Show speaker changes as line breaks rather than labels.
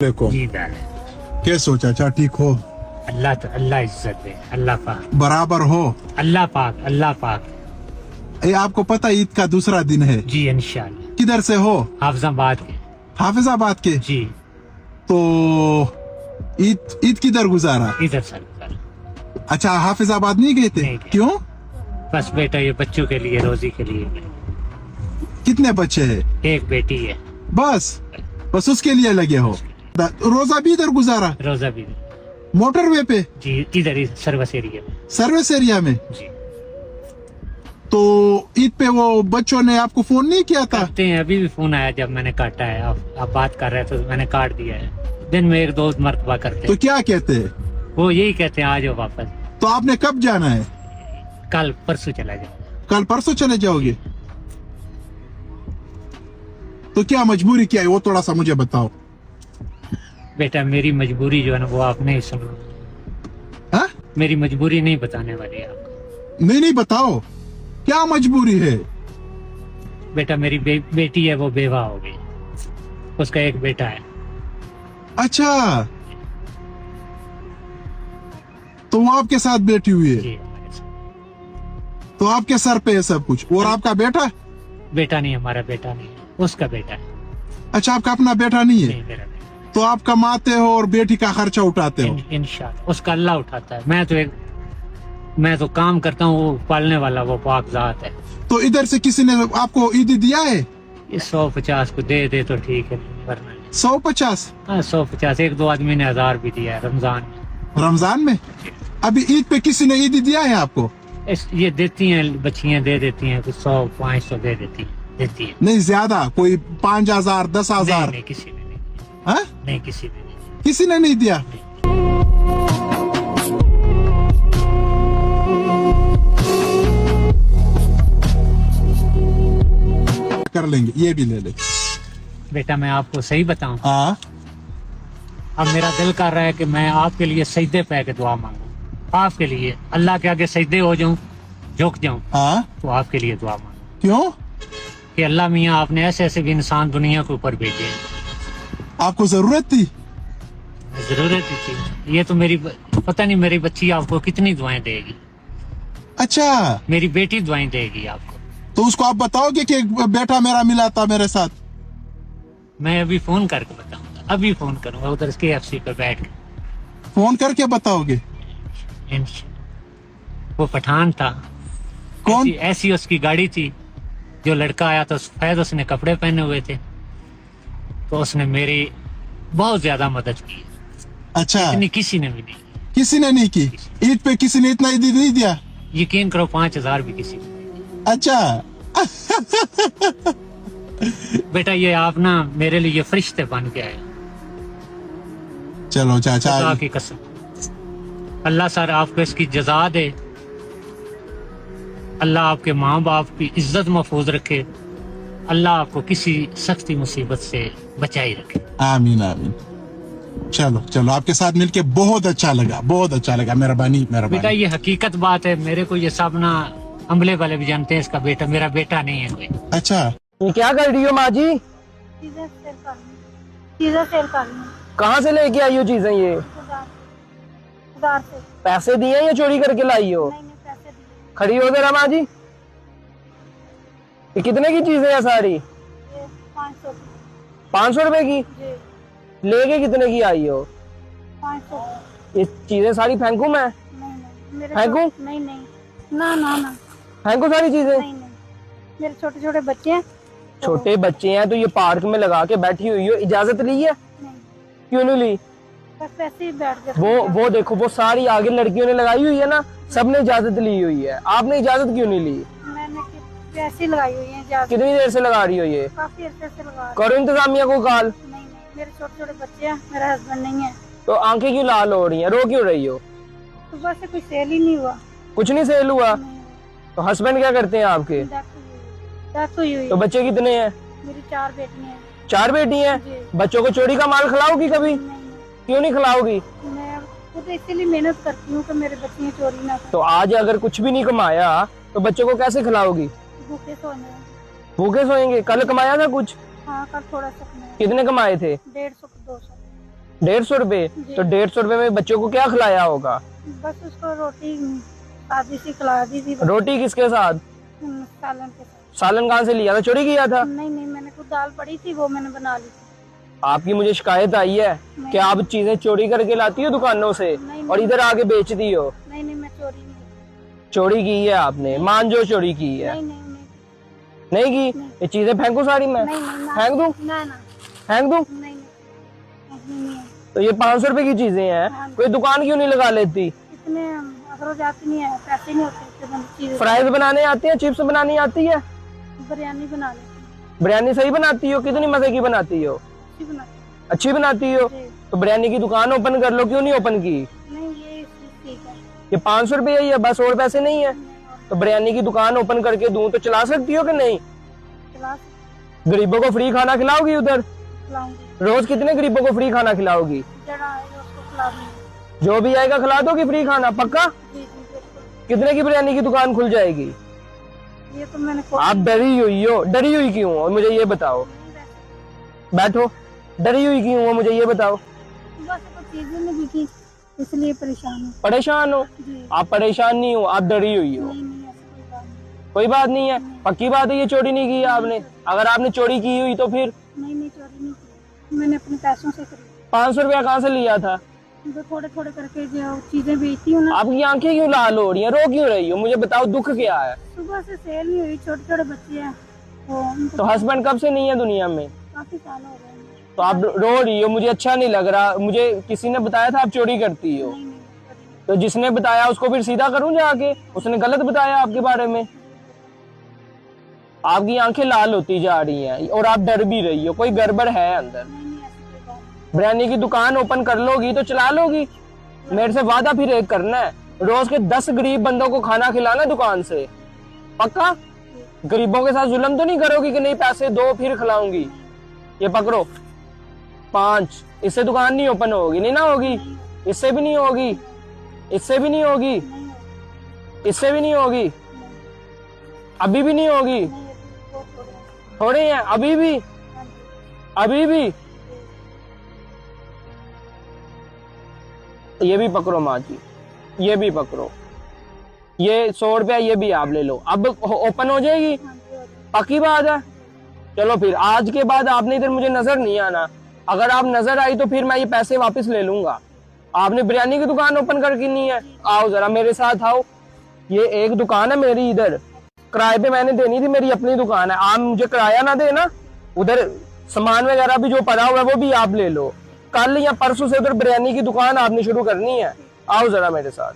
देखो
जी दाल
क्या सोचा? अच्छा ठीक हो,
अल्लाह तो अल्लाह इज्जत दे, अल्लाह पाक,
बराबर हो।
अल्लाह पाक, अल्लाह पाक।
ये आपको पता ईद का दूसरा दिन है?
जी इंशाल्लाह।
किधर से हो?
हाफिजाबाद के।
हाफिजाबाद के।
जी
तो ईद ईद किधर गुजारा?
इधर सर
अच्छा हाफिजाबाद नहीं गए थे?
नहीं गए।
क्यों?
बस बेटा ये बच्चों के लिए, रोजी के लिए।
कितने बच्चे हैं?
एक बेटी है।
बस बस उसके लिए लगे हो? रोजा भी इधर गुजारा?
रोजा भी
मोटरवे पे?
जी इधर ही सर्विस एरिया में।
सर्विस एरिया में?
जी
तो ईद पे वो बच्चों ने आपको फोन नहीं किया था?
करते हैं, अभी भी फोन आया जब मैंने काटा है। आप बात कर रहे थे तो मैंने काट दिया है। दिन में एक दो मरतबा करते
तो
हैं।
क्या कहते हैं?
वो यही कहते हैं आ जाओ वापस।
तो आपने कब जाना है?
कल परसों चला जाओ।
कल परसों चले जाओगे? तो क्या मजबूरी क्या है वो थोड़ा सा मुझे बताओ।
बेटा मेरी मजबूरी जो है ना वो आप नहीं सुनो।
हाँ?
मेरी मजबूरी नहीं बताने वाली आपको।
नहीं बताओ क्या मजबूरी है।
बेटा मेरी बेटी है, वो बेवा हो गई। उसका एक बेटा है।
अच्छा तो वो आपके साथ बैठी हुई है?
जी हमारे साथ।
तो आपके सर पे है सब कुछ? और आपका बेटा?
बेटा नहीं, हमारा बेटा नहीं है, उसका बेटा है।
अच्छा आपका अपना बेटा नहीं है?
नहीं मेरा बेटा।
तो आप कमाते हो और बेटी का खर्चा उठाते हो?
इंशाल्लाह उसका अल्लाह उठाता है। मैं तो काम करता हूँ, वो पालने वाला वो पाक जात है।
तो इधर से किसी ने आपको ईद दिया है?
ये 150 को दे दे तो ठीक है, वरना
150?
हाँ 150। एक दो आदमी ने 1000 भी दिया है रमजान में।
रमजान में? अभी ईद पे किसी ने ईद दिया है आपको?
ये देती हैं बच्चियां, दे देती हैं कुछ 100-500 दे देती है।
नहीं ज्यादा, कोई 5000 10,000?
नहीं किसी ने नहीं।
हाँ?
नहीं किसी ने नहीं।
किसी ने नहीं दिया? कर लेंगे, ये भी ले ले।
बेटा मैं आपको सही बताऊं,
हाँ
अब मेरा दिल कर रहा है कि मैं आपके लिए सजदे पे के दुआ मांगूं। आपके लिए अल्लाह के आगे सजदे हो जाऊं, झुक जाऊं,
हाँ।
तो आपके लिए दुआ मांगूं
क्यों?
कि अल्लाह मियाँ आपने ऐसे ऐसे भी इंसान दुनिया के ऊपर भेजे हैं।
आपको जरूरत थी?
जरूरत ही थी। ये तो पता नहीं मेरी बच्ची आपको कितनी दुआएं देगी।
अच्छा
मेरी बेटी दुआएं देगी आपको।
तो उसको आप बताओगे कि बेटा मेरा मिला था मेरे साथ?
मैं अभी फोन करके बताऊंगा, अभी फोन करूंगा उधर KFC पे बैठ के।
फोन करके बताओगे?
वो पठान था।
कौन?
ऐसी उसकी गाड़ी थी। जो लड़का आया तो सफेद उसने कपड़े पहने हुए थे, तो उसने मेरी बहुत ज्यादा मदद की।
अच्छा
इतनी किसी ने भी नहीं।
किसी ने नहीं की? ईद पे किसी ने इतना ईद नहीं दिया?
यकीन करो 5000 भी किसी ने।
अच्छा
बेटा ये आप ना मेरे लिए फरिश्ते बन के आए।
चलो चाचा
खुदा की कसम, अल्लाह सर आपको इसकी जजा दे। अल्लाह आपके माँ बाप की इज्जत महफूज रखे। अल्लाह आपको किसी सख्ती मुसीबत से बचाई रखे।
आमीन आमीन। चलो चलो आपके साथ मिलके बहुत अच्छा लगा, बहुत अच्छा लगा। मेहरबानी
बेटा
मेहरबानी।
ये हकीकत बात है, मेरे को ये सब ना अमले वाले भी जानते हैं। इसका बेटा मेरा बेटा नहीं है कोई।
अच्छा
ये क्या कर रही हो माँ जी?
चीजें सेल कर रही हूँ।
कहाँ से लेके आई हो चीजें ये?
1000 से।
पैसे दिए या चोरी करके लाई हो?
नहीं पैसे दिए।
खड़ी हो जरा माँ जी। ये कितने की चीजें हैं सारी?
ये 500 की।
500 रुपए की?
जी
लेके कितने की आई हो?
500 की।
ये चीजें सारी फेंकू मैं?
नहीं मेरे
फेंकूं?
नहीं ना
फेंकू सारी चीजें?
नहीं मेरे छोटे छोटे बच्चे हैं।
छोटे बच्चे हैं तो ये पार्क में लगा के बैठी हुई हो, इजाजत ली है?
नहीं
क्यों नहीं ली?
बस ऐसे ही बैठ गए।
वो देखो वो सारी आगे लड़कियों ने लगाई हुई है ना, सबने इजाजत ली हुई है, आपने इजाजत क्यों नहीं ली?
मैंने ऐसी लगाई हुई है इजाजत।
कितनी देर से लगा रही हो ये?
काफी अरसे से लगा रही
करो इंतजामिया को कॉल।
हूँ। नहीं मेरे छोटे छोटे बच्चे हैं, मेरा हस्बैंड नहीं है।
तो आंखें क्यों लाल हो रही हैं, रो क्यों रही हो?
सुबह से कोई सेल ही नहीं हुआ।
कुछ नहीं सेल हुआ?
नहीं,
तो हस्बैंड क्या करते हैं आपके?
डेथ हुई हुई
तो
है।
बच्चे कितने हैं?
मेरी 4 बेटियां हैं।
4 बेटी हैं?
जी।
बच्चों को चोरी का माल खिलाओगी कभी?
नहीं
क्यों नहीं खिलाओगी?
मैं खुद इसीलिए मेहनत करती हूँ कि मेरे बच्चे चोरी ना करें।
तो आज अगर कुछ भी नहीं कमाया तो बच्चों को कैसे खिलाओगी?
भूखे सोने।
भूखे सोएंगे? कल कमाया था कुछ?
हाँ कल थोड़ा सा कमाया।
कितने कमाए थे?
150 200।
150 रुपए? तो 150 रुपए में बच्चों को क्या खिलाया होगा?
बस उसको रोटी सादी सी खिला दी थी,
रोटी किसके साथ?
सालन के साथ।
सालन कहाँ से लिया था? चोरी किया था?
नहीं, मैंने कुछ दाल पड़ी थी, वो मैंने बना ली थी।
आपकी मुझे शिकायत आई है कि आप चीजें चोरी करके लाती हो दुकानों से
नहीं,
और इधर आके बेचती हो।
नहीं, मैं चोरी नहीं।
चोरी की है आपने, मान जो चोरी की है।
नहीं,
नहीं की? ये चीजें फेंकू सारी मैं?
नहीं,
फेंक दूं?
ना,
फेंक दूं?
नहीं।
तो ये 500 रुपए की चीजें हैं, कोई दुकान क्यों नहीं लगा लेती?
इतने अखरोट आती नहीं है, पैसे नहीं होते इतने चीजें।
फ्राइज बनाने आती है, चिप्स बनानी आती है,
बिरयानी बना लेती
बिरयानी सही बनाती हो? कितनी मजे की बनाती हो?
हूँ,
अच्छी बनाती हो?
जी।
तो बिरयानी की दुकान ओपन कर लो, क्यों नहीं ओपन की?
नहीं, ये ठीक है।
ये 500 रुपए ही है बस, और पैसे नहीं है? तो बिरयानी की दुकान ओपन करके दूं तो चला सकती हो कि नहीं?
खिला
गरीबों को फ्री खाना खिलाओगी उधर?
खिलाऊंगी,
रोज कितने गरीबों को फ्री खाना खिलाओगी?
जरा आएगा उसको खिला दूंगी।
जो भी आएगा खिला दोगी फ्री खाना, पक्का?
जी, बिल्कुल।
कितने की बिरयानी की दुकान खुल जाएगी?
ये तो मैंने
आप डरी हुई हो, डरी हुई क्यों हो मुझे ये बताओ? बैठो, डरी हुई क्यों हो मुझे ये बताओ?
बस कुछ चीजें नहीं दिखी, इसलिए परेशान हूँ।
परेशान हो?
जी।
आप परेशान नहीं हो, आप डरी हुई हो।
नहीं, ऐसी कोई बात नहीं।
कोई बात नहीं है, पक्की बात है ये चोरी नहीं की आपने? अगर आपने चोरी की हुई तो फिर
नहीं, चोरी नहीं की, मैंने अपने पैसों से करी।
500 रुपया कहाँ से लिया था?
जो थोड़े करके जो चीजें बेचती हूँ ना।
आपकी आंखें क्यों लाल हो रही हैं, रो क्यों रही हो? मुझे बताओ दुख क्या है?
सुबह से सेल नहीं हुई, छोटे बच्चे हैं, वो उनको
तो हस्बैंड कब से नहीं है दुनिया में?
काफी साल हो गए हैं।
तो आप रो रही हो, मुझे अच्छा नहीं लग रहा। मुझे किसी ने बताया था आप चोरी करती हो,
नहीं, करी।
तो जिसने बताया उसको फिर सीधा करूं जाके? उसने गलत बताया आपके बारे में। आपकी आंखें लाल होती जा रही हैं और आप डर भी रही हो, कोई गड़बड़ है अंदर।
नहीं, ऐसी कोई बात नहीं।
बिरयानी की दुकान ओपन कर लोगी तो चला लोगी? मेरे से वादा फिर एक करना है, रोज के 10 गरीब बंदों को खाना खिलाना दुकान से, पक्का? गरीबों के साथ जुल्म तो नहीं करोगी कि नहीं पैसे दो फिर खिलाऊंगी? ये पकड़ो 5, इससे दुकान नहीं ओपन होगी। नहीं ना होगी? इससे भी नहीं होगी, इससे भी नहीं होगी, इससे भी नहीं होगी, अभी भी नहीं होगी? थोड़े हैं अभी भी, अभी भी? ये भी पकड़ो माँ जी, ये भी पकड़ो, ये 100 रुपया ये भी आप ले लो। अब ओपन हो जाएगी, पक्की बात है? चलो फिर आज के बाद आपने इधर मुझे नजर नहीं आना। अगर आप नजर आई तो फिर मैं ये पैसे वापस ले लूंगा। आपने बिरयानी की दुकान ओपन करके नहीं है? आओ जरा मेरे साथ आओ, ये एक दुकान है मेरी इधर, किराए पे मैंने देनी थी, मेरी अपनी दुकान है। आप मुझे किराया ना देना, उधर सामान वगैरह भी जो पड़ा हुआ है वो भी आप ले लो। कल या परसों से उधर बिरयानी की दुकान आपने शुरू करनी है। आओ जरा मेरे साथ।